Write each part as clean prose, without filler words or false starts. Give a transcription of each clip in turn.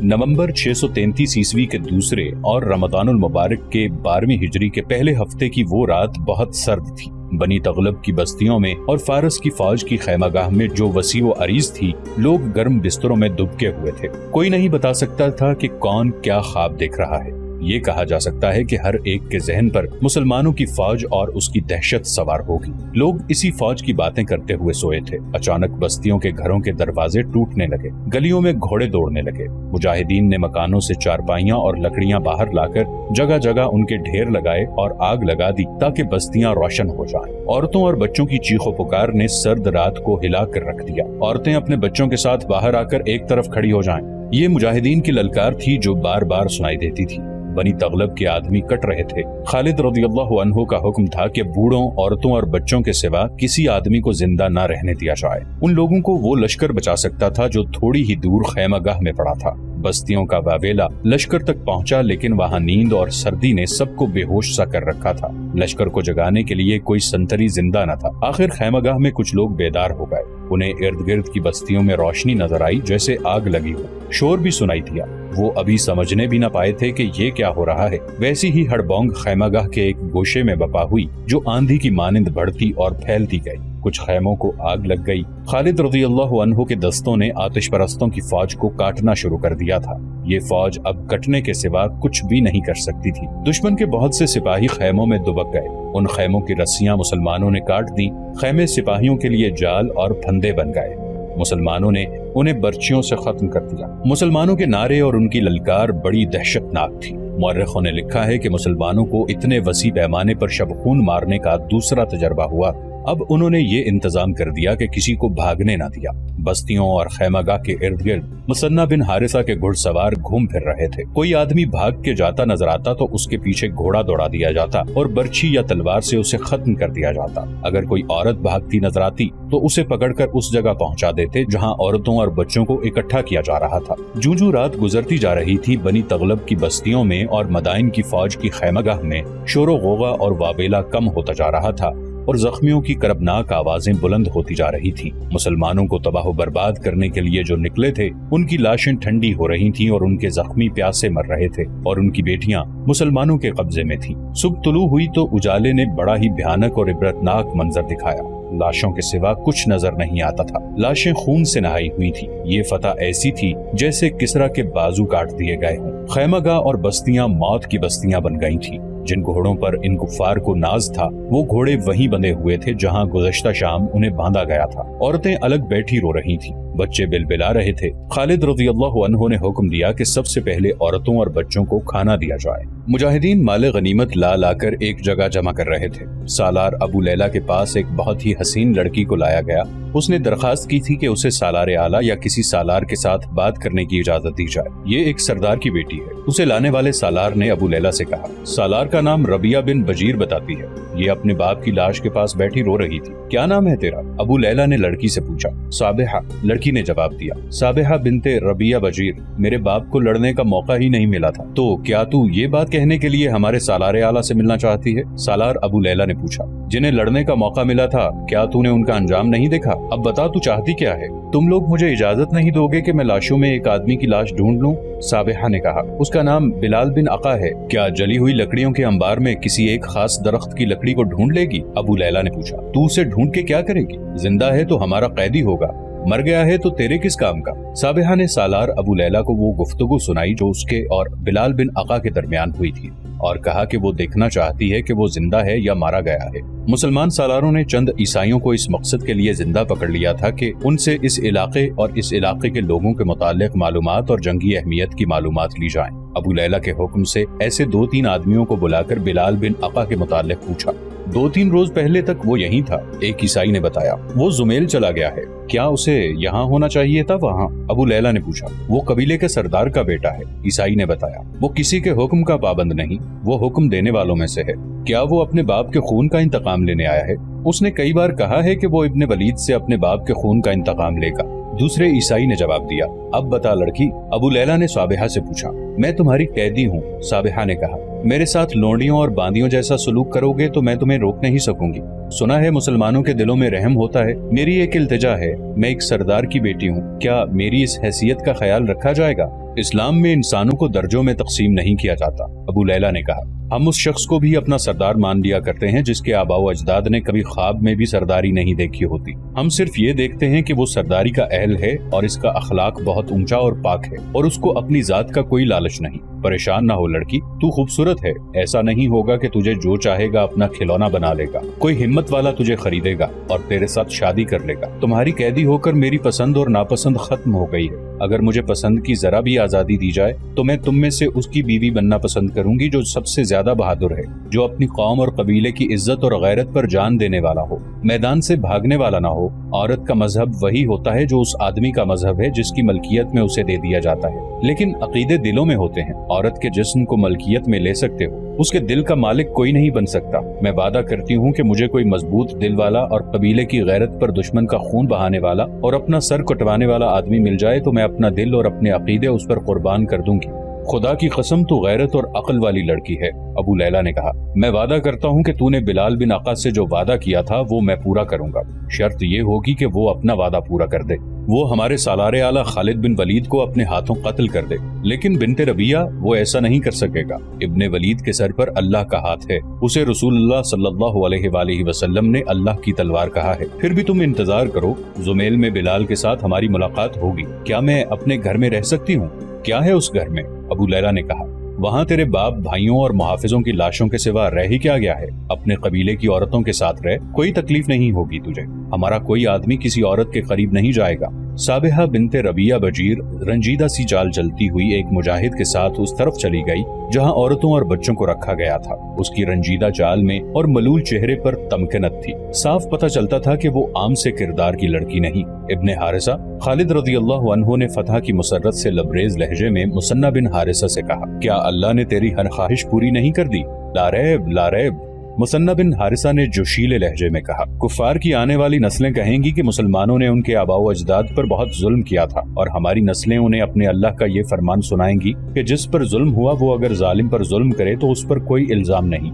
नवंबर 633 ईस्वी के दूसरे और रमजानुल मुबारक के 12वीं हिजरी के पहले हफ्ते की वो रात बहुत सर्द थी। बनी तगलब की बस्तियों में और फारस की फौज की खैमागाह में जो वसी व अरीज थी, लोग गर्म बिस्तरों में दुबके हुए थे। कोई नहीं बता सकता था कि कौन क्या ख्वाब देख रहा है। ये कहा जा सकता है कि हर एक के जहन पर मुसलमानों की फौज और उसकी दहशत सवार होगी। लोग इसी फौज की बातें करते हुए सोए थे। अचानक बस्तियों के घरों के दरवाजे टूटने लगे, गलियों में घोड़े दौड़ने लगे। मुजाहिदीन ने मकानों से चारपाइयां और लकड़ियां बाहर लाकर जगह जगह उनके ढेर लगाए और आग लगा दी ताकि बस्तियां रोशन हो जाएं। औरतों और बच्चों की चीखों पुकार ने सर्द रात को हिला कर रख दिया। औरतें अपने बच्चों के साथ बाहर आकर एक तरफ खड़ी हो जाएं। ये मुजाहिदीन की ललकार थी जो बार बार सुनाई देती थी। बनी तगलब के आदमी कट रहे थे। खालिद रज़ियल्लाहु अन्हु का हुक्म था कि बूढ़ों, औरतों और बच्चों के सिवा किसी आदमी को जिंदा न रहने दिया जाए। उन लोगों को वो लश्कर बचा सकता था जो थोड़ी ही दूर खैमागाह में पड़ा था। बस्तियों का वावेला लश्कर तक पहुंचा, लेकिन वहां नींद और सर्दी ने सबको बेहोश सा कर रखा था। लश्कर को जगाने के लिए कोई संतरी जिंदा न था। आखिर खैमागाह में कुछ लोग बेदार हो गए। उन्हें इर्द गिर्द की बस्तियों में रोशनी नजर आई, जैसे आग लगी हो। शोर भी सुनाई दिया। वो अभी समझने भी न पाए थे कि ये क्या हो रहा है। वैसी ही हड़बोंग खैमागाह के एक गोशे में बपा हुई, जो आंधी की मानिंद बढ़ती और फैलती गई। कुछ खैमों को आग लग गई। खालिद रज़ियल्लाहु अन्हु के दस्तों ने आतिश परस्तों की फौज को काटना शुरू कर दिया था। ये फौज अब कटने के सिवा कुछ भी नहीं कर सकती थी। दुश्मन के बहुत से सिपाही खैमों में दुबक गए। उन खैमों की रस्सियां मुसलमानों ने काट दी। खैमे सिपाहियों के लिए जाल और फंदे बन गए। मुसलमानों ने उन्हें बर्चियों से खत्म कर दिया। मुसलमानों के नारे और उनकी ललकार बड़ी दहशतनाक थी। मुअर्रिखों ने लिखा है कि मुसलमानों को इतने वसी पैमाने पर शबखून मारने का दूसरा तजर्बा हुआ। अब उन्होंने ये इंतजाम कर दिया कि किसी को भागने ना दिया। बस्तियों और खैमागाह के इर्द गिर्द मुसन्ना बिन हारिसा के घुड़सवार घूम फिर रहे थे। कोई आदमी भाग के जाता नजर आता तो उसके पीछे घोड़ा दौड़ा दिया जाता और बर्छी या तलवार से उसे खत्म कर दिया जाता। अगर कोई औरत भागती नजर आती तो उसे पकड़कर उस जगह पहुंचा देते जहां औरतों और बच्चों को इकट्ठा किया जा रहा था। जूं रात गुजरती जा रही थी, बनी तगलब की बस्तियों में और मदाइन की फौज की खैमागाह में शोरो गोगा और वाबेला कम होता जा रहा था और जख्मियों की करबनाक आवाजें बुलंद होती जा रही थी। मुसलमानों को तबाह बर्बाद करने के लिए जो निकले थे, उनकी लाशें ठंडी हो रही थीं और उनके जख्मी प्यासे मर रहे थे और उनकी बेटियां मुसलमानों के कब्जे में थीं। सुबह तुलू हुई तो उजाले ने बड़ा ही भयानक और इबरतनाक मंजर दिखाया। लाशों के सिवा कुछ नजर नहीं आता था। लाशें खून से नहाई हुई थी। ये फतह ऐसी थी जैसे किसरा के बाजू काट दिए गए हों। खैमागाह और बस्तियां मौत की बस्तियां बन गई थी। जिन घोड़ों पर इन कुफ्फार को नाज था, वो घोड़े वहीं बंधे हुए थे जहां गुज़श्ता शाम उन्हें बांधा गया था। औरतें अलग बैठी रो रही थीं, बच्चे बिलबिला रहे थे। खालिद रज़ियल्लाहु अन्हु ने हुक्म दिया कि सबसे पहले औरतों और बच्चों को खाना दिया जाए। मुजाहिदीन माले गनीमत ला लाकर एक जगह जमा कर रहे थे। सालार अबू लैला के पास एक बहुत ही हसीन लड़की को लाया गया। उसने दरखास्त की थी कि उसे सालार आला या किसी सालार के साथ बात करने की इजाजत दी जाए। ये एक सरदार की बेटी है। उसे लाने वाले सालार ने अबू लैला से कहा, सालार का नाम रबिया बिन बजीर बताती है। ये अपने बाप की लाश के पास बैठी रो रही थी। क्या नाम है तेरा? अबू लैला ने लड़की से पूछा। साबिहा, लड़की ने जवाब दिया। साबिहा बिनते रबिया बजीर, मेरे बाप को लड़ने का मौका ही नहीं मिला था। तो क्या तू ये बात कहने के लिए हमारे सालार आला से मिलना चाहती है? सालार अबू लैला ने पूछा। जिन्हें लड़ने का मौका मिला था, क्या तूने उनका अंजाम नहीं देखा? अब बता, तू चाहती क्या है? तुम लोग मुझे इजाजत नहीं दोगे कि मैं लाशों में एक आदमी की लाश ढूंढ लूं? साबिहा ने कहा। उसका नाम बिलाल बिन अका है। क्या जली हुई लकड़ियों के अंबार में किसी एक खास दरख्त की लकड़ी को ढूंढ लेगी? अबू लैला ने पूछा। तू उसे ढूंढ के क्या करेगी? जिंदा है तो हमारा कैदी होगा, मर गया है तो तेरे किस काम का? साबिहा ने सालार अबू लैला को वो गुफ्तगू सुनाई जो उसके और बिलाल बिन अका के दरमियान हुई थी और कहा कि वो देखना चाहती है कि वो जिंदा है या मारा गया है। मुसलमान सालारों ने चंद ईसाइयों को इस मकसद के लिए जिंदा पकड़ लिया था कि उनसे इस इलाके और इस इलाके के लोगों के मुताल्लिक मालूमात और जंगी अहमियत की मालूमात ली जाएं। अबू लैला के हुक्म से ऐसे 2-3 आदमियों को बुलाकर बिलाल बिन अका के मुताल्लिक पूछा। 2-3 रोज पहले तक वो यहीं था, एक ईसाई ने बताया। वो जुमेल चला गया है, क्या उसे यहाँ होना चाहिए था वहाँ? अबू लैला ने पूछा। वो कबीले के सरदार का बेटा है, ईसाई ने बताया। वो किसी के हुक्म का पाबंद नहीं, वो हुक्म देने वालों में से है। क्या वो अपने बाप के खून का इंतकाम लेने आया है? उसने कई बार कहा है कि वो इब्ने वलीद से अपने बाप के खून का इंतकाम लेगा। दूसरे ईसाई ने जवाब दिया, अब बता लड़की। अबू लैला ने साबिहा से पूछा, मैं तुम्हारी कैदी हूँ। साबिहा ने कहा, मेरे साथ लोंडियों और बांदियों जैसा सलूक करोगे तो मैं तुम्हें रोक नहीं सकूंगी। सुना है मुसलमानों के दिलों में रहम होता है। मेरी एक इल्तिजा है, मैं एक सरदार की बेटी हूँ, क्या मेरी इस हैसियत का ख्याल रखा जाएगा? इस्लाम में इंसानों को दर्जों में तकसीम नहीं किया जाता। अबू लैला ने कहा, हम उस शख्स को भी अपना सरदार मान लिया करते हैं जिसके आबाओ अजदाद ने कभी ख्वाब में भी सरदारी नहीं देखी होती। हम सिर्फ ये देखते हैं कि वो सरदारी का अहल है और इसका अखलाक बहुत ऊंचा और पाक है और उसको अपनी जात का कोई लालच नहीं। परेशान ना हो लड़की, तू खूबसूरत है, ऐसा नहीं होगा कि तुझे जो चाहेगा अपना खिलौना बना लेगा। कोई हिम्मत वाला तुझे खरीदेगा और तेरे साथ शादी कर लेगा। तुम्हारी कैदी होकर मेरी पसंद और नापसंद खत्म हो गई है। अगर मुझे पसंद की जरा भी आजादी दी जाए तो मैं तुम में से उसकी बीवी बनना पसंद करूंगी जो सबसे ज्यादा बहादुर है, जो अपनी कौम और कबीले की इज्जत और गैरत पर जान देने वाला हो, मैदान से भागने वाला ना हो। औरत का मजहब वही होता है जो उस आदमी का मजहब है जिसकी मलकियत में उसे दे दिया जाता है, लेकिन अकीदे दिलों में होते हैं। औरत के जिस्म को मलकियत में ले सकते हो, उसके दिल का मालिक कोई नहीं बन सकता। मैं वादा करती हूँ कि मुझे कोई मजबूत दिल वाला और कबीले की गैरत पर दुश्मन का खून बहाने वाला और अपना सर कटवाने वाला आदमी मिल जाए तो मैं अपना दिल और अपने अकीदे उस पर कुर्बान कर दूंगी। खुदा की कसम तू गैरत और अक्ल वाली लड़की है। अबू लैला ने कहा, मैं वादा करता हूँ कि तूने बिलाल बिन अक़ा से जो वादा किया था वो मैं पूरा करूंगा। शर्त ये होगी कि वो अपना वादा पूरा कर दे। वो हमारे सालारे आला खालिद बिन वलीद को अपने हाथों कत्ल कर दे, लेकिन बिनते रबिया वो ऐसा नहीं कर सकेगा। इब्ने वलीद के सर पर अल्लाह का हाथ है, उसे रसूलुल्लाह सल्लल्लाहु अलैहि वसल्लम ने अल्लाह की तलवार कहा है। फिर भी तुम इंतजार करो, जुमेल में बिलाल के साथ हमारी मुलाकात होगी। क्या मैं अपने घर में रह सकती हूँ? क्या है उस घर में? अबू लैला ने कहा, वहाँ तेरे बाप भाइयों और मुहाफिजों की लाशों के सिवा रह ही क्या गया है? अपने कबीले की औरतों के साथ रह, कोई तकलीफ नहीं होगी तुझे। हमारा कोई आदमी किसी औरत के करीब नहीं जाएगा। साबिहा बिनते रबिया बजीर रंजीदा सी चाल चलती हुई एक मुजाहिद के साथ उस तरफ चली गई जहाँ औरतों और बच्चों को रखा गया था। उसकी रंजीदा चाल में और मलूल चेहरे पर तमकनत थी। साफ पता चलता था कि वो आम से किरदार की लड़की नहीं। इब्ने हारिसा खालिद रज़ियल्लाहु अन्हु ने फतह की मुसर्रत से लबरेज लहजे में मुसन्ना बिन हारिसा से कहा, क्या अल्लाह ने तेरी हर ख्वाहिश पूरी नहीं कर दी? लारैब लारैब। मुसन्ना बिन हारिसा ने जोशीले लहजे में कहा, कुफार की आने वाली नस्लें कहेंगी कि मुसलमानों ने उनके आबाओ अजदाद पर बहुत जुल्म किया था, और हमारी नस्लें उन्हें अपने अल्लाह का ये फरमान सुनाएंगी कि जिस पर जुल्म हुआ वो अगर जालिम पर जुल्म करे तो उस पर कोई इल्जाम नहीं।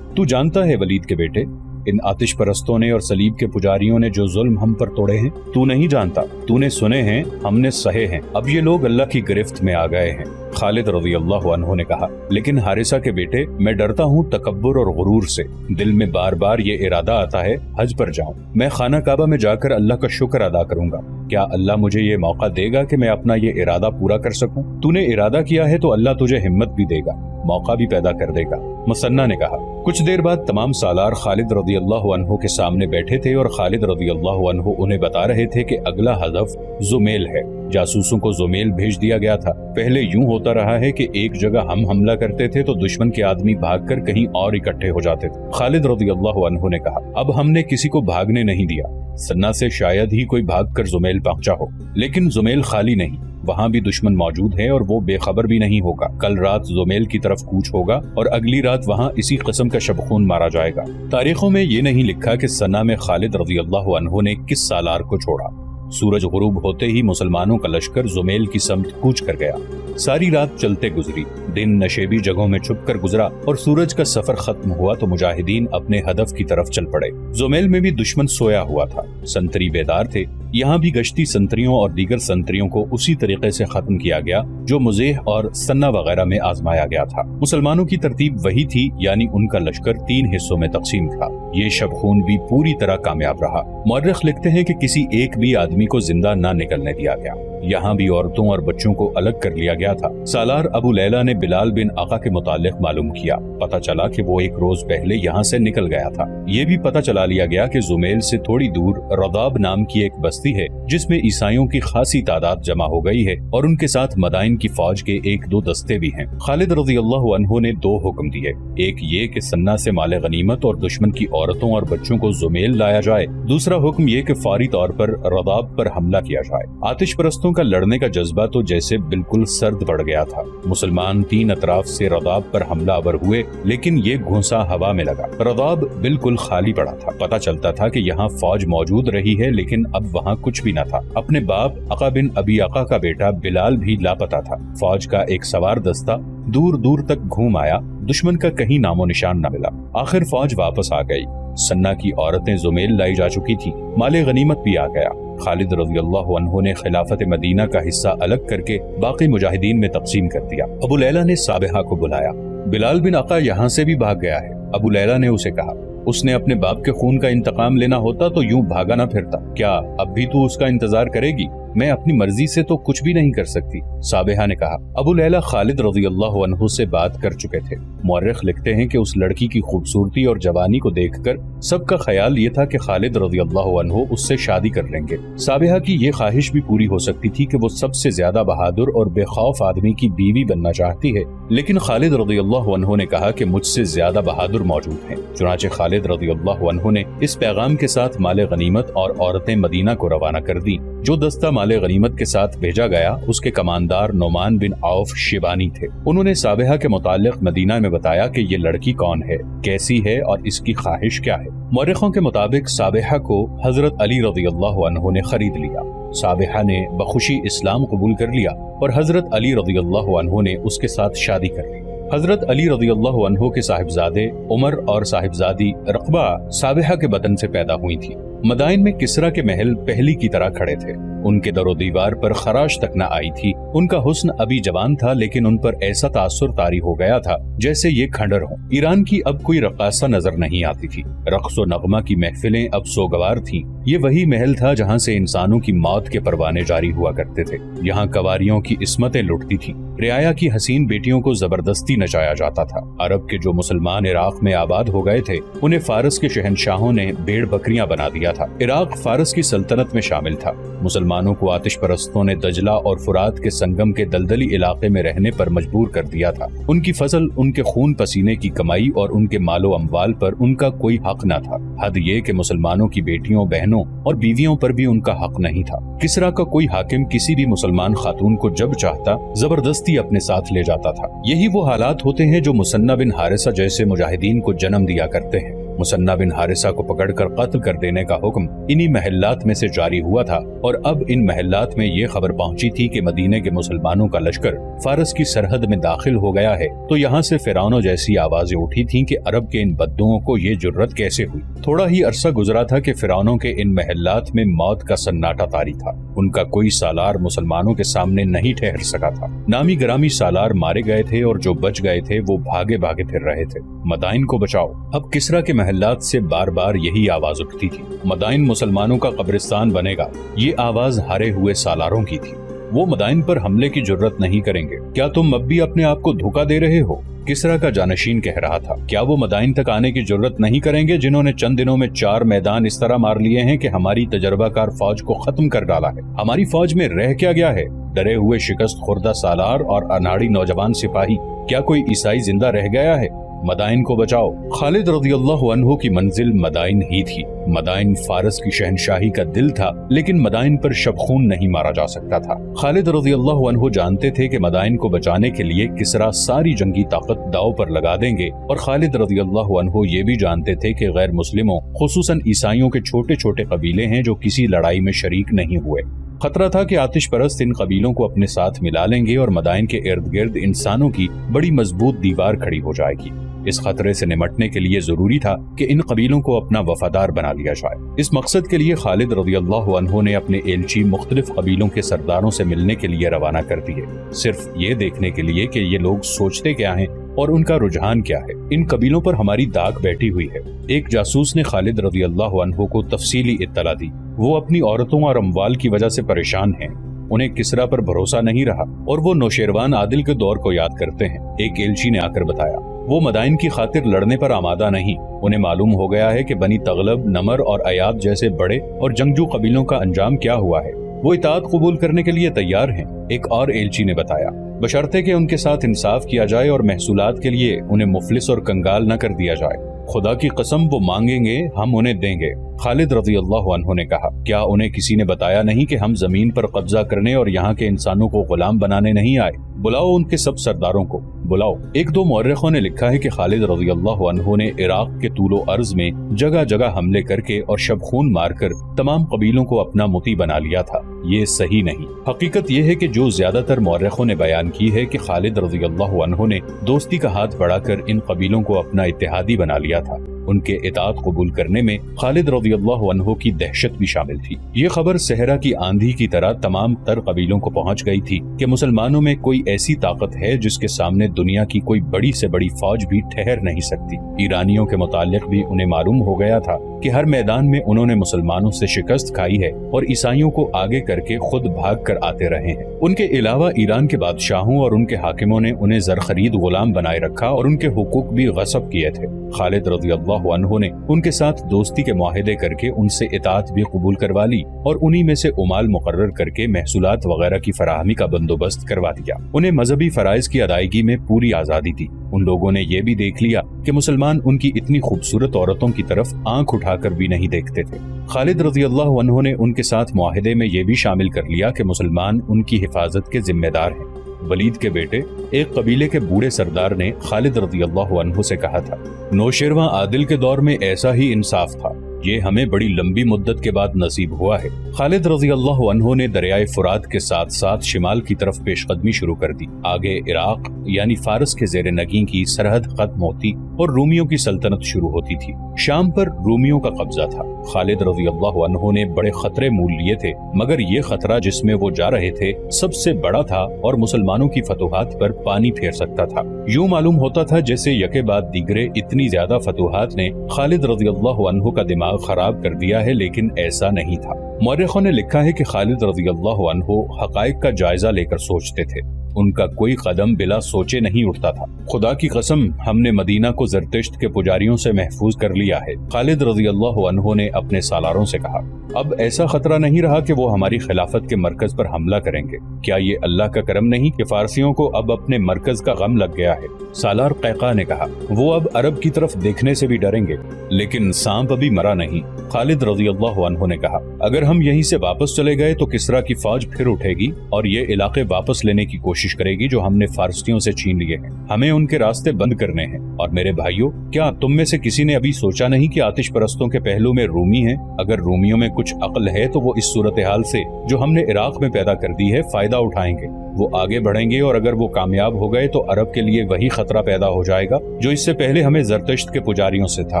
तू जानता है वलीद के बेटे, इन आतिश परस्तों ने और सलीब के पुजारियों ने जो जुल्म हम पर तोड़े हैं तू नहीं जानता। तूने सुने हैं, हमने सहे हैं। अब ये लोग अल्लाह की गिरफ्त में आ गए हैं। खालिद रज़ियल्लाहु अन्हु ने कहा, लेकिन हारिसा के बेटे, मैं डरता हूँ तकब्बुर और गुरूर से। दिल में बार बार ये इरादा आता है हज पर जाऊं। मैं खाना काबा में जाकर अल्लाह का शुक्र अदा करूंगा। क्या अल्लाह मुझे ये मौका देगा कि मैं अपना ये इरादा पूरा कर सकूं? तूने इरादा किया है तो अल्लाह तुझे हिम्मत भी देगा, मौका भी पैदा कर देगा। मुसन्ना ने कहा, कुछ देर बाद तमाम सालार खालिद रज़ियल्लाहु अन्हु के सामने बैठे थे और खालिद रज़ियल्लाहु अन्हु उन्हें बता रहे थे कि अगला हदफ जुमेल है। जासूसों को जुमेल भेज दिया गया था। पहले यूं होता रहा है कि एक जगह हम हमला करते थे तो दुश्मन के आदमी भागकर कहीं और इकट्ठे हो जाते थे। खालिद रज़ियल्लाहु अन्हु ने कहा, अब हमने किसी को भागने नहीं दिया। सन्ना से शायद ही कोई भागकर जुमेल पहुंचा हो, लेकिन जुमेल खाली नहीं, वहाँ भी दुश्मन मौजूद है और वो बेखबर भी नहीं होगा। कल रात जुमेल की तरफ कूच होगा और अगली रात वहाँ इसी किस्म का शबखून मारा जाएगा। तारीखों में ये नहीं लिखा कि सन्ना में खालिद रज़ियल्लाहु अन्हु ने किस सालार को छोड़ा। सूरज गुरूब होते ही मुसलमानों का लश्कर जुमेल की समत कूच कर गया। सारी रात चलते गुजरी, दिन नशेबी जगहों में छुपकर गुजरा और सूरज का सफर खत्म हुआ तो मुजाहिदीन अपने हदफ की तरफ चल पड़े। जुमेल में भी दुश्मन सोया हुआ था, संतरी बेदार थे। यहाँ भी गश्ती संतरियों और दीगर संतरियों को उसी तरीके से खत्म किया गया जो मुज़ेह और सन्ना वगैरह में आजमाया गया था। मुसलमानों की तरतीब वही थी, यानी उनका लश्कर 3 हिस्सों में तकसीम था। ये शबखून भी पूरी तरह कामयाब रहा। मौर्रिख लिखते हैं कि किसी एक भी आदमी को जिंदा न निकलने दिया गया। यहाँ भी औरतों और बच्चों को अलग कर लिया गया था। सालार अबू लैला ने बिलाल बिन आका के मुतालिक मालूम किया। पता चला कि वो एक रोज पहले यहाँ से निकल गया था। ये भी पता चला लिया गया कि जुमेल से थोड़ी दूर रदाब नाम की एक बस्ती है जिसमें ईसाइयों की खासी तादाद जमा हो गई है और उनके साथ मदाइन की फौज के 1-2 दस्ते भी हैं। खालिद रज़ियल्लाहु अन्हु ने 2 हुक्म दिए, एक ये कि सन्ना से माले गनीमत और दुश्मन की औरतों और बच्चों को जुमेल लाया जाए, दूसरा हुक्म ये कि फौरी तौर पर रदाब पर हमला किया जाए। आतिश परस्तों کا لڑنے کا جذبہ تو جیسے بالکل سرد پڑ گیا تھا۔ مسلمان تین اطراف سے رضاب پر حملہ آور ہوئے، لیکن یہ گھونسا ہوا میں لگا۔ رضاب بالکل خالی پڑا تھا۔ پتہ چلتا تھا کہ یہاں فوج موجود رہی ہے، لیکن اب وہاں کچھ بھی نہ تھا۔ اپنے باپ عقا بن ابی عقا کا بیٹا بلال بھی لاپتہ تھا۔ فوج کا ایک سوار دستہ دور دور تک گھوم آیا، دشمن کا کہیں نام و نشان نہ ملا۔ آخر فوج واپس آ گئی۔ سنا کی عورتیں زمیل لائی جا چکی تھی، مال غنیمت بھی آ گیا۔ خالد رضی اللہ عنہ نے خلافت مدینہ کا حصہ الگ کر کے باقی مجاہدین میں تقسیم کر دیا۔ ابو لیلہ نے صابحہ کو بلایا۔ بلال بن عقا یہاں سے بھی بھاگ گیا ہے۔ ابو لیلہ نے اسے کہا، اس نے اپنے باپ کے خون کا انتقام لینا ہوتا تو یوں بھاگا نہ پھرتا۔ کیا اب بھی تو اس کا انتظار کرے گی؟ میں اپنی مرضی سے تو کچھ بھی نہیں کر سکتی۔ صابحہ نے کہا۔ ابو لیلہ خالد رضی اللہ عنہ سے بات کر چکے تھے۔ مورخ لکھتے ہیں کہ اس لڑکی کی خوبصورتی اور جوانی کو دیکھ کر سب کا خیال یہ تھا کہ خالد رضی اللہ عنہ اس سے شادی کر لیں گے۔ صابحہ کی یہ خواہش بھی پوری ہو سکتی تھی کہ وہ سب سے زیادہ بہادر اور بے خوف آدمی کی بیوی بننا چاہتی ہے، لیکن خالد رضی اللہ عنہ نے کہا کہ مجھ سے زیادہ بہادر موجود ہیں۔ چنانچہ خالد رضی اللہ عنہ نے اس پیغام کے ساتھ مال غنیمت اور عورتیں مدینہ کو روانہ کر دی۔ جو دستہ مال غنیمت کے ساتھ بھیجا گیا اس کے کماندار نعمان بن عوف شیبانی تھے۔ انہوں نے صابحہ کے متعلق مدینہ میں بتایا کہ یہ لڑکی کون ہے، کیسی ہے اور اس کی خواہش کیا ہے۔ مورخوں کے مطابق صابحہ کو حضرت علی رضی اللہ عنہ نے خرید لیا۔ صابحہ نے بخوشی اسلام قبول کر لیا اور حضرت علی رضی اللہ عنہ نے اس کے ساتھ شادی کر لی۔ حضرت علی رضی اللہ عنہ کے صاحبزادے عمر اور صاحبزادی رقبہ صابحہ کے بدن سے پیدا ہوئی تھی۔ مدائن میں کسرا کے محل پہلی کی طرح کھڑے تھے۔ ان کے در و دیوار پر خراش تک نہ آئی تھی۔ ان کا حسن ابھی جوان تھا، لیکن ان پر ایسا تاثر طاری ہو گیا تھا جیسے یہ کھنڈر ہوں۔ ایران کی اب کوئی رقاصہ نظر نہیں آتی تھی۔ رقص و نغمہ کی محفلیں اب سوگوار تھیں۔ یہ وہی محل تھا جہاں سے انسانوں کی موت کے پروانے جاری ہوا کرتے تھے۔ یہاں قواریوں کی عصمتیں لٹتی تھیں۔ رعایا کی حسین بیٹیوں کو زبردستی نچایا جاتا تھا۔ عرب کے جو مسلمان عراق میں آباد ہو گئے تھے انہیں فارس کے شہنشاہوں نے بھیڑ بکریاں بنا دیا تھا۔ عراق فارس کی سلطنت میں شامل تھا۔ مسلمانوں کو آتش پرستوں نے دجلہ اور فرات کے سنگم کے دلدلی علاقے میں رہنے پر مجبور کر دیا تھا۔ ان کی فصل، ان کے خون پسینے کی کمائی اور ان کے مال و اموال پر ان کا کوئی حق نہ تھا۔ حد یہ کہ مسلمانوں کی بیٹیوں، بہنوں اور بیویوں پر بھی ان کا حق نہیں تھا۔ کسرا کا کوئی حاکم کسی بھی مسلمان خاتون کو جب چاہتا زبردستی اپنے ساتھ لے جاتا تھا۔ یہی وہ حالات ہوتے ہیں جو مثنہ بن حارثہ جیسے مجاہدین کو جنم دیا کرتے ہیں۔ مثنہ بن حارثہ کو پکڑ کر قتل کر دینے کا حکم انہی محلات میں سے جاری ہوا تھا، اور اب ان محلات میں یہ خبر پہنچی تھی کہ مدینے کے مسلمانوں کا لشکر فارس کی سرحد میں داخل ہو گیا ہے، تو یہاں سے فرعونوں جیسی آوازیں اٹھی تھیں کہ عرب کے ان بدوؤں کو یہ جرت کیسے ہوئی۔ تھوڑا ہی عرصہ گزرا تھا کہ فرعونوں کے ان محلات میں موت کا سناٹا طاری تھا۔ ان کا کوئی سالار مسلمانوں کے سامنے نہیں ٹھہر سکا تھا۔ نامی گرامی سالار مارے گئے تھے اور جو بچ گئے تھے وہ بھاگے بھاگے پھر رہے تھے۔ مدائن کو بچاؤ۔ اب کسرا کے محلات سے بار بار یہی آواز اٹھتی تھی، مدائن مسلمانوں کا قبرستان بنے گا۔ یہ آواز ہارے ہوئے سالاروں کی تھی۔ وہ مدائن پر حملے کی جرت نہیں کریں گے۔ کیا تم اب بھی اپنے آپ کو دھوکہ دے رہے ہو؟ کسرا کا جانشین کہہ رہا تھا۔ کیا وہ مدائن تک آنے کی جرت نہیں کریں گے جنہوں نے چند دنوں میں 4 میدان اس طرح مار لیے ہیں کہ ہماری تجربہ کار فوج کو ختم کر ڈالا ہے؟ ہماری فوج میں رہ کیا گیا ہے؟ ڈرے ہوئے شکست خوردہ سالار اور اناڑی نوجوان سپاہی۔ کیا کوئی عیسائی زندہ رہ گیا ہے؟ مدائن کو بچاؤ۔ خالد رضی اللہ عنہ کی منزل مدائن ہی تھی۔ مدائن فارس کی شہنشاہی کا دل تھا، لیکن مدائن پر شبخون نہیں مارا جا سکتا تھا۔ خالد رضی اللہ عنہ جانتے تھے کہ مدائن کو بچانے کے لیے کسرا ساری جنگی طاقت داؤ پر لگا دیں گے، اور خالد رضی اللہ عنہ یہ بھی جانتے تھے کہ غیر مسلموں خصوصاً عیسائیوں کے چھوٹے چھوٹے قبیلے ہیں جو کسی لڑائی میں شریک نہیں ہوئے۔ خطرہ تھا کہ آتش پرست ان قبیلوں کو اپنے ساتھ ملا لیں گے اور مدائن کے ارد گرد انسانوں کی بڑی مضبوط دیوار کھڑی ہو جائے گی۔ اس خطرے سے نمٹنے کے لیے ضروری تھا کہ ان قبیلوں کو اپنا وفادار بنا لیا جائے۔ اس مقصد کے لیے خالد رضی اللہ عنہ نے اپنے ایلچی مختلف قبیلوں کے سرداروں سے ملنے کے لیے روانہ کر دیے، صرف یہ دیکھنے کے لیے کہ یہ لوگ سوچتے کیا ہیں اور ان کا رجحان کیا ہے۔ ان قبیلوں پر ہماری داغ بیٹھی ہوئی ہے۔ ایک جاسوس نے خالد رضی اللہ عنہ کو تفصیلی اطلاع دی۔ وہ اپنی عورتوں اور اموال کی وجہ سے پریشان ہیں۔ انہیں کسرا پر بھروسہ نہیں رہا اور وہ نوشیروان عادل کے دور کو یاد کرتے ہیں۔ ایک ایلچی نے آ کر بتایا، وہ مدائن کی خاطر لڑنے پر آمادہ نہیں۔ انہیں معلوم ہو گیا ہے کہ بنی تغلب، نمر اور ایاد جیسے بڑے اور جنگجو قبیلوں کا انجام کیا ہوا ہے۔ وہ اطاعت قبول کرنے کے لیے تیار ہیں۔ ایک اور ایلچی نے بتایا، بشرطے کہ ان کے ساتھ انصاف کیا جائے اور محصولات کے لیے انہیں مفلس اور کنگال نہ کر دیا جائے۔ خدا کی قسم وہ مانگیں گے، ہم انہیں دیں گے۔ खालिद रज़ी अल्लाह अन्हु ने कहा, क्या उन्हें किसी ने बताया नहीं कि हम जमीन पर कब्जा करने और यहाँ के इंसानों को गुलाम बनाने नहीं आए? बुलाओ उनके सब सरदारों को, बुलाओ। एक दो मौर्रिखों ने लिखा है कि खालिद रज़ी अल्लाह अन्हु ने इराक के तूलो अर्ज में जगह जगह हमले करके और शबखून मारकर तमाम कबीलों को अपना मुती बना लिया था। ये सही नहीं। हकीकत यह है कि जो ज्यादातर मौर्रिखों ने बयान की है कि खालिद रज़ी अल्लाह अन्हु ने दोस्ती का हाथ बढ़ाकर इन कबीलों को अपना इत्तेहादी बना लिया था। उनके इताअत कबूल करने में खालिद रज़ी अल्लाह अन्हु की दहशत भी शामिल थी। ये खबर सहरा की आंधी की तरह तमाम तर कबीलों को पहुंच गई थी कि मुसलमानों में कोई ऐसी ताकत है जिसके सामने दुनिया की कोई बड़ी से बड़ी फौज भी ठहर नहीं सकती। ईरानियों के मुतालिक भी उन्हें मालूम हो गया था कि हर मैदान में उन्होंने मुसलमानों से शिकस्त खाई है और ईसाइयों को आगे करके खुद भाग कर आते रहे हैं। उनके अलावा ईरान के बादशाहों और उनके हाकिमों ने उन्हें ज़रख़रीद गुलाम बनाए रखा और उनके हुकूक भी गस्ब किए थे। खालिद रज़ी अल्लाह अन्हु ने उनके साथ दोस्ती के मुआहदे करके उनसे इताअत भी कबूल करवा ली और उन्हीं में से उमाल मुकर्रर करके महसूलात वगैरह की फराहमी का बंदोबस्त करवा दिया। उन्हें मजहबी फराइज की अदायगी में पूरी आज़ादी थी। उन लोगों ने ये भी देख लिया कि मुसलमान उनकी इतनी खूबसूरत औरतों की तरफ आंख उठाकर भी नहीं देखते थे। खालिद रज़ी अल्लाह अन्हु ने उनके साथ मुआहदे में ये भी शामिल कर लिया कि मुसलमान उनकी हिफाजत के जिम्मेदार हैं। वलीद के बेटे एक कबीले के बूढ़े सरदार ने खालिद रज़ी अल्लाह अन्हु से कहा था, नौशेरवां आदिल के दौर में ऐसा ही इंसाफ था, ये हमें बड़ी लंबी मुद्दत के बाद नसीब हुआ है। खालिद रज़ी अल्लाह अन्हु ने दरियाए फुरात के साथ साथ शिमाल की तरफ पेशकदमी शुरू कर दी। आगे इराक यानी फारस के ज़ेरे नगी की सरहद खत्म होती और रूमियों की सल्तनत शुरू होती थी। शाम पर रूमियों का कब्जा था। खालिद रज़ी अल्लाह अन्हु ने बड़े खतरे मूल लिए थे, मगर ये खतरा जिसमें वो जा रहे थे सबसे बड़ा था और मुसलमानों की फतुहात पर पानी फेर सकता था। यूं मालूम होता था जैसे यके बाद दीगरे इतनी ज्यादा फतुहात ने खालिद रज़ी अल्लाह अन्हु का दिमाग खराब कर दिया है, लेकिन ऐसा नहीं था। मौर्रिखों ने लिखा है कि खालिद रज़ी अल्लाह अन्हु हक़ाइक़ का जायजा लेकर सोचते थे। उनका कोई कदम बिला सोचे नहीं उठता था। खुदा की कसम, हमने मदीना को ज़रतुश्त के पुजारियों से महफूज कर लिया है। खालिद रज़ी अल्लाह अन्हु ने अपने सालारों से कहा, अब ऐसा खतरा नहीं रहा कि वो हमारी खिलाफत के मरकज पर हमला करेंगे। क्या ये अल्लाह का करम नहीं कि फारसियों को अब अपने मरकज का गम लग गया है? सालार कैका ने कहा, वो अब अरब की तरफ देखने से भी डरेंगे, लेकिन सांप अभी मरा नहीं। खालिद रज़ी अल्लाह अन्हु ने कहा, अगर हम यहीं से वापस चले गए तो किस्रा की फौज फिर उठेगी और ये इलाके वापस लेने की कोशिश करेगी जो हमने फारसियों से छीन लिए हैं। हमें उनके रास्ते बंद करने हैं। और मेरे भाइयों, क्या तुम में से किसी ने अभी सोचा नहीं कि आतिश परस्तों के पहलू में रूमी हैं? अगर रूमियों में कुछ अक्ल है तो वो इस सूरत हाल से जो हमने इराक में पैदा कर दी है फायदा उठाएंगे। वो आगे बढ़ेंगे और अगर वो कामयाब हो गए तो अरब के लिए वही खतरा पैदा हो जाएगा जो इससे पहले हमें ज़रतुश्त के पुजारियों से था।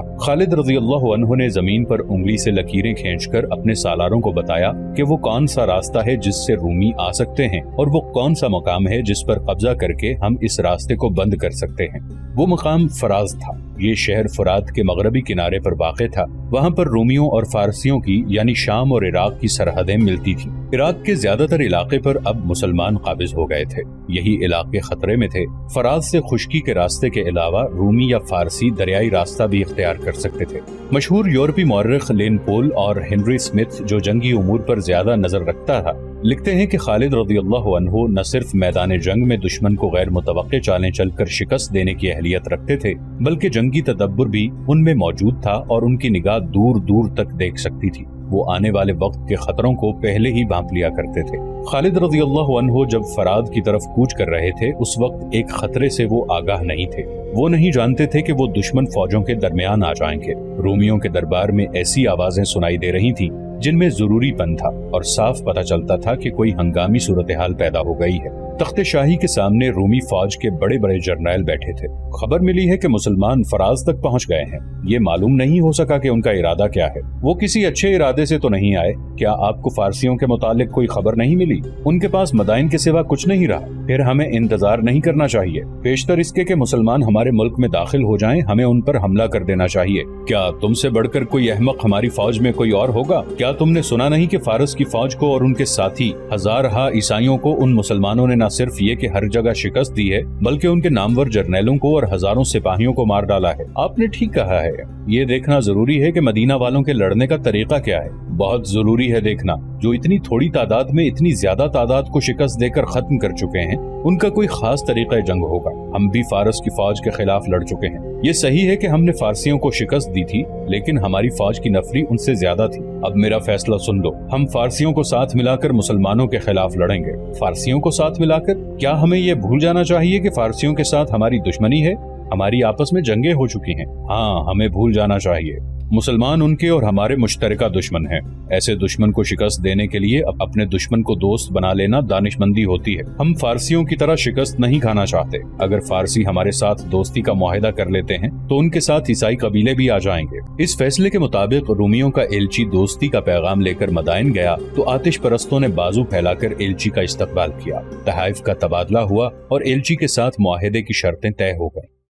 खालिद रज़ी अल्लाह अन्हु ने जमीन पर उंगली से लकीरें खींचकर अपने सालारों को बताया कि वो कौन सा रास्ता है जिससे रूमी आ सकते हैं और वो कौन सा मकाम है जिस पर कब्जा करके हम इस रास्ते को बंद कर सकते हैं। वो मकाम फराज था। ये शहर फुरात के मगरबी किनारे पर वाक़े था। वहाँ पर रूमियों और फारसियों की यानी शाम और इराक की सरहदें मिलती थी। इराक के ज्यादातर इलाके पर अब मुसलमान काबिज हो गए थे। यही इलाके खतरे में थे। फराज से खुश्की के रास्ते के अलावा रूमी या फारसी दरियाई रास्ता भी इख्तियार कर सकते थे। मशहूर यूरोपी मौर्रिख लेन पोल और हेनरी स्मिथ, जो जंगी उमूर पर ज्यादा नजर रखता था, लिखते हैं कि खालिद रज़ी अल्लाह अन्हु न सिर्फ मैदान जंग में दुश्मन को गैर मुतवक्के चालें चलकर शिकस्त देने की अहलियत रखते थे, बल्कि जंगी तदब्बुर भी उनमें मौजूद था और उनकी निगाह दूर दूर तक देख सकती थी। वो आने वाले वक्त के खतरों को पहले ही भांप लिया करते थे। खालिद रज़ी अल्लाह अन्हु जब फराद की तरफ कूच कर रहे थे उस वक्त एक खतरे से वो आगाह नहीं थे। वो नहीं जानते थे कि वो दुश्मन फौजों के दरमियान आ जाएंगे। रूमियों के दरबार में ऐसी आवाजें सुनाई दे रही थी जिनमें जरूरीपन था और साफ पता चलता था कि कोई हंगामी सूरत हाल पैदा हो गई है। तख्ते शाही के सामने रूमी फौज के बड़े बड़े जर्नैल बैठे थे। खबर मिली है कि मुसलमान फराज तक पहुंच गए हैं। ये मालूम नहीं हो सका कि उनका इरादा क्या है। वो किसी अच्छे इरादे से तो नहीं आए। क्या आपको फारसियों के मुतालिक कोई खबर नहीं मिली? उनके पास मदाइन के सिवा कुछ नहीं रहा। फिर हमें इंतजार नहीं करना चाहिए। पेशतर इसके कि मुसलमान हमारे मुल्क में दाखिल हो जाएं, हमें उन पर हमला कर देना चाहिए। क्या तुमसे बढ़कर कोई अहमक हमारी फौज में कोई और होगा? क्या तुमने सुना नहीं कि फारस की फौज को और उनके साथी हजारहा ईसाइयों को उन मुसलमानों ने न सिर्फ ये कि हर जगह शिकस्त दी है, बल्कि उनके नामवर जर्नैलों को और हजारों सिपाहियों को मार डाला है। आपने ठीक कहा है। ये देखना जरूरी है कि मदीना वालों के लड़ने का तरीका क्या है। बहुत जरूरी है देखना। जो इतनी थोड़ी तादाद में इतनी ज्यादा तादाद को शिकस्त देकर खत्म कर चुके हैं, उनका कोई खास तरीका जंग होगा। ہم بھی فارس کی فوج کے خلاف لڑ چکے ہیں۔ یہ صحیح ہے کہ ہم نے فارسیوں کو شکست دی تھی، لیکن ہماری فوج کی نفری ان سے زیادہ تھی۔ اب میرا فیصلہ سن لو، ہم فارسیوں کو ساتھ ملا کر مسلمانوں کے خلاف لڑیں گے۔ فارسیوں کو ساتھ ملا کر؟ کیا ہمیں یہ بھول جانا چاہیے کہ فارسیوں کے ساتھ ہماری دشمنی ہے؟ ہماری آپس میں جنگیں ہو چکی ہیں۔ ہاں، ہمیں بھول جانا چاہیے۔ مسلمان ان کے اور ہمارے مشترکہ دشمن ہیں۔ ایسے دشمن کو شکست دینے کے لیے اپنے دشمن کو دوست بنا لینا دانش مندی ہوتی ہے۔ ہم فارسیوں کی طرح شکست نہیں کھانا چاہتے۔ اگر فارسی ہمارے ساتھ دوستی کا معاہدہ کر لیتے ہیں تو ان کے ساتھ عیسائی قبیلے بھی آ جائیں گے۔ اس فیصلے کے مطابق رومیوں کا ایلچی دوستی کا پیغام لے کر مدائن گیا تو آتش پرستوں نے بازو پھیلا کر ایلچی کا استقبال کیا۔ تحائف کا تبادلہ ہوا اور ایلچی کے ساتھ معاہدے کی شرطیں طے ہو گئیں۔